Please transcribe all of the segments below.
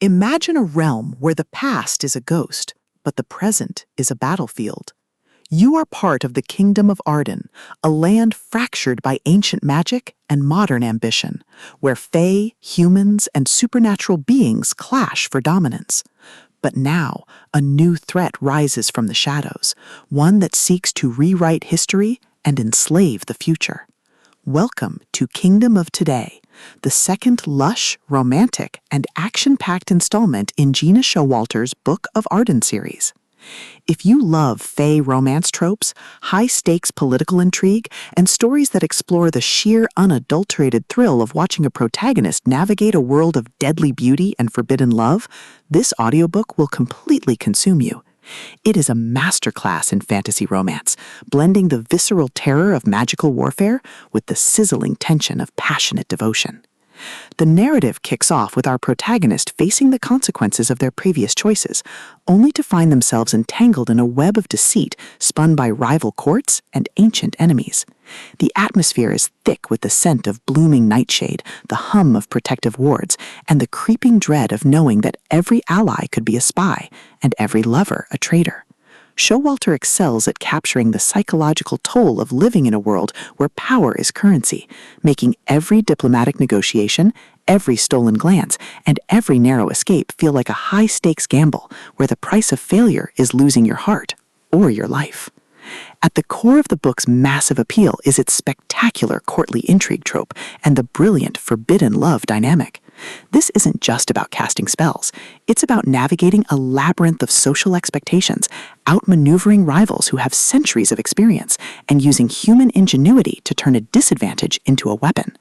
Imagine a realm where the past is a ghost, but the present is a battlefield. You are part of the Kingdom of Arden, a land fractured by ancient magic and modern ambition, where fae, humans, and supernatural beings clash for dominance. But now, a new threat rises from the shadows, one that seeks to rewrite history and enslave the future. Welcome to Kingdom of Today, the second lush, romantic, and action-packed installment in Gena Showalter's Book of Arden series. If you love Fae romance tropes, high-stakes political intrigue, and stories that explore the sheer, unadulterated thrill of watching a protagonist navigate a world of deadly beauty and forbidden love, this audiobook will completely consume you. It is a masterclass in fantasy romance, blending the visceral terror of magical warfare with the sizzling tension of passionate devotion. The narrative kicks off with our protagonist facing the consequences of their previous choices, only to find themselves entangled in a web of deceit spun by rival courts and ancient enemies. The atmosphere is thick with the scent of blooming nightshade, the hum of protective wards, and the creeping dread of knowing that every ally could be a spy and every lover a traitor. Showalter excels at capturing the psychological toll of living in a world where power is currency, making every diplomatic negotiation, every stolen glance, and every narrow escape feel like a high-stakes gamble where the price of failure is losing your heart or your life. At the core of the book's massive appeal is its spectacular courtly intrigue trope and the brilliant forbidden love dynamic. This isn't just about casting spells. It's about navigating a labyrinth of social expectations, outmaneuvering rivals who have centuries of experience, and using human ingenuity to turn a disadvantage into a weapon.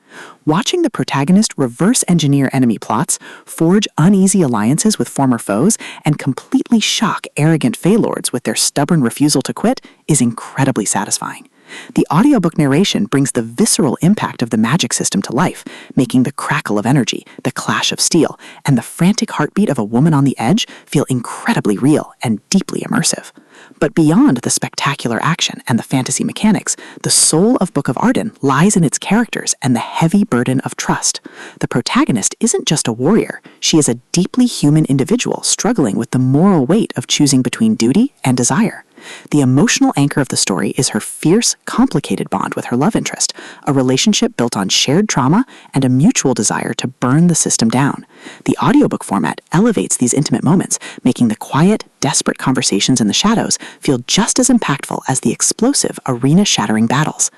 Watching the protagonist reverse engineer enemy plots, forge uneasy alliances with former foes, and completely shock arrogant Fae lords with their stubborn refusal to quit is incredibly satisfying. The audiobook narration brings the visceral impact of the magic system to life, making the crackle of energy, the clash of steel, and the frantic heartbeat of a woman on the edge feel incredibly real and deeply immersive. But beyond the spectacular action and the fantasy mechanics, the soul of Book of Arden lies in its characters and the heavy burden of trust. The protagonist isn't just a warrior, she is a deeply human individual struggling with the moral weight of choosing between duty and desire. The emotional anchor of the story is her fierce, complicated bond with her love interest, a relationship built on shared trauma and a mutual desire to burn the system down. The audiobook format elevates these intimate moments, making the quiet, desperate conversations in the shadows feel just as impactful as the explosive, arena-shattering battles.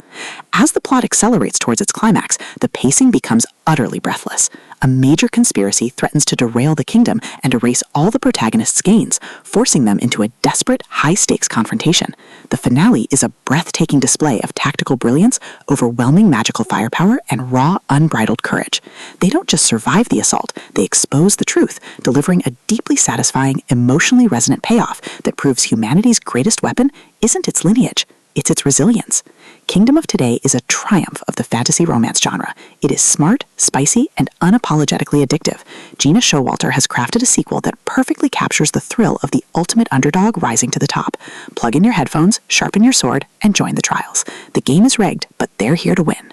As the plot accelerates towards its climax, the pacing becomes utterly breathless. A major conspiracy threatens to derail the kingdom and erase all the protagonist's gains, forcing them into a desperate, high-stakes confrontation. The finale is a breathtaking display of tactical brilliance, overwhelming magical firepower, and raw, unbridled courage. They don't just survive the assault, they expose the truth, delivering a deeply satisfying, emotionally resonant payoff that proves humanity's greatest weapon isn't its lineage, it's its resilience. Kingdom of Today is a triumph of the fantasy romance genre. It is smart, spicy, and unapologetically addictive. Gena Showalter has crafted a sequel that perfectly captures the thrill of the ultimate underdog rising to the top. Plug in your headphones, sharpen your sword, and join the trials. The game is rigged, but they're here to win.